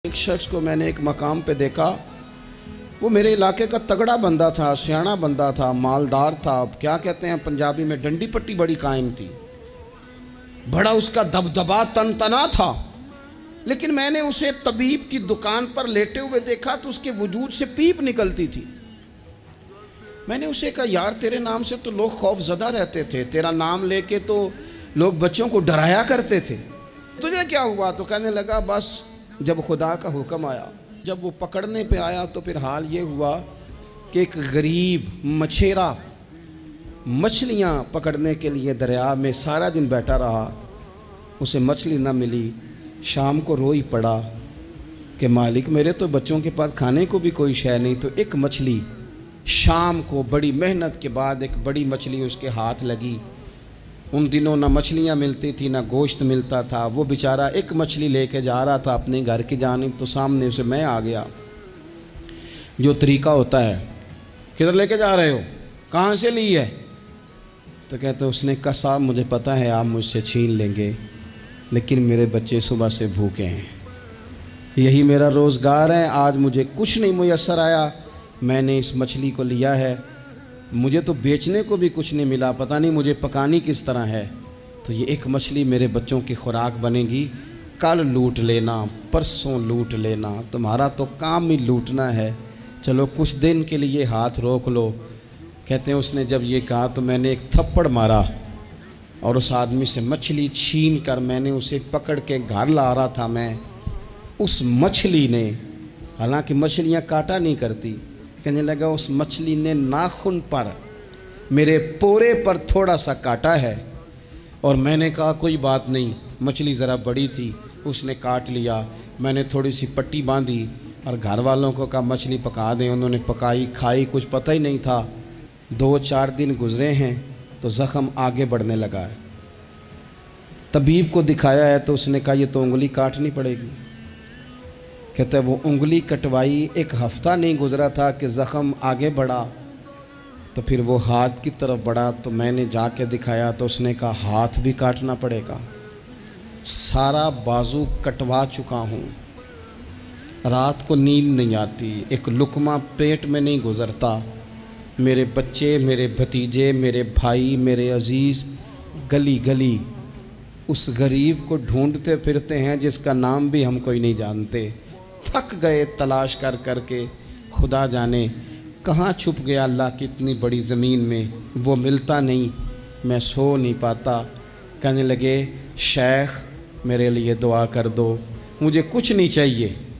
ایک شخص کو میں نے ایک مقام پہ دیکھا، وہ میرے علاقے کا تگڑا بندہ تھا، سیاںا بندہ تھا، مالدار تھا، کیا کہتے ہیں پنجابی میں ڈنڈی پٹی بڑی قائم تھی، بڑا اس کا دبدبا تن تنا تھا۔ لیکن میں نے اسے طبیب کی دکان پر لیٹے ہوئے دیکھا تو اس کے وجود سے پیپ نکلتی تھی۔ میں نے اسے کہا یار تیرے نام سے تو لوگ خوف زدہ رہتے تھے، تیرا نام لے کے تو لوگ بچوں کو ڈرایا کرتے تھے، تجھے کیا ہوا؟ تو کہنے لگا بس جب خدا کا حکم آیا، جب وہ پکڑنے پہ آیا تو پھر حال یہ ہوا کہ ایک غریب مچھیرا مچھلیاں پکڑنے کے لیے دریا میں سارا دن بیٹھا رہا، اسے مچھلی نہ ملی، شام کو روئی پڑا کہ مالک میرے تو بچوں کے پاس کھانے کو بھی کوئی شے نہیں۔ تو ایک مچھلی شام کو بڑی محنت کے بعد ایک بڑی مچھلی اس کے ہاتھ لگی۔ ان دنوں نہ مچھلیاں ملتی تھی نہ گوشت ملتا تھا، وہ بیچارہ ایک مچھلی لے کے جا رہا تھا اپنے گھر کی جانب، تو سامنے اسے میں آ گیا۔ جو طریقہ ہوتا ہے، کدھر لے کے جا رہے ہو؟ کہاں سے لی ہے؟ تو کہتے اس نے کہا صاحب مجھے پتہ ہے آپ مجھ سے چھین لیں گے، لیکن میرے بچے صبح سے بھوکے ہیں، یہی میرا روزگار ہے، آج مجھے کچھ نہیں میسر آیا، میں نے اس مچھلی کو لیا ہے، مجھے تو بیچنے کو بھی کچھ نہیں ملا، پتہ نہیں مجھے پکانی کس طرح ہے، تو یہ ایک مچھلی میرے بچوں کی خوراک بنے گی، کل لوٹ لینا، پرسوں لوٹ لینا، تمہارا تو کام ہی لوٹنا ہے، چلو کچھ دن کے لیے ہاتھ روک لو۔ کہتے ہیں اس نے جب یہ کہا تو میں نے ایک تھپڑ مارا اور اس آدمی سے مچھلی چھین کر میں نے اسے پکڑ کے گھر لا رہا تھا میں، اس مچھلی نے، حالانکہ مچھلیاں کاٹا نہیں کرتی، کہنے لگا اس مچھلی نے ناخن پر میرے پورے پر تھوڑا سا کاٹا ہے، اور میں نے کہا کوئی بات نہیں، مچھلی ذرا بڑی تھی، اس نے کاٹ لیا، میں نے تھوڑی سی پٹی باندھی اور گھر والوں کو کہا مچھلی پکا دیں، انہوں نے پکائی کھائی، کچھ پتہ ہی نہیں تھا۔ 2-4 دن گزرے ہیں تو زخم آگے بڑھنے لگا ہے، طبیب کو دکھایا ہے تو اس نے کہا یہ تو انگلی کاٹنی پڑے گی۔ کہتا ہے وہ انگلی کٹوائی، 1 ہفتہ نہیں گزرا تھا کہ زخم آگے بڑھا، تو پھر وہ ہاتھ کی طرف بڑھا تو میں نے جا کے دکھایا تو اس نے کہا ہاتھ بھی کاٹنا پڑے گا، سارا بازو کٹوا چکا ہوں، رات کو نیند نہیں آتی، ایک لقمہ پیٹ میں نہیں گزرتا، میرے بچے، میرے بھتیجے، میرے بھائی، میرے عزیز گلی گلی اس غریب کو ڈھونڈتے پھرتے ہیں جس کا نام بھی ہم کوئی نہیں جانتے، تھک گئے تلاش کر کر کے، خدا جانے کہاں چھپ گیا اللہ کی اتنی بڑی زمین میں، وہ ملتا نہیں، میں سو نہیں پاتا۔ کہنے لگے شیخ میرے لیے دعا کر دو، مجھے کچھ نہیں چاہیے،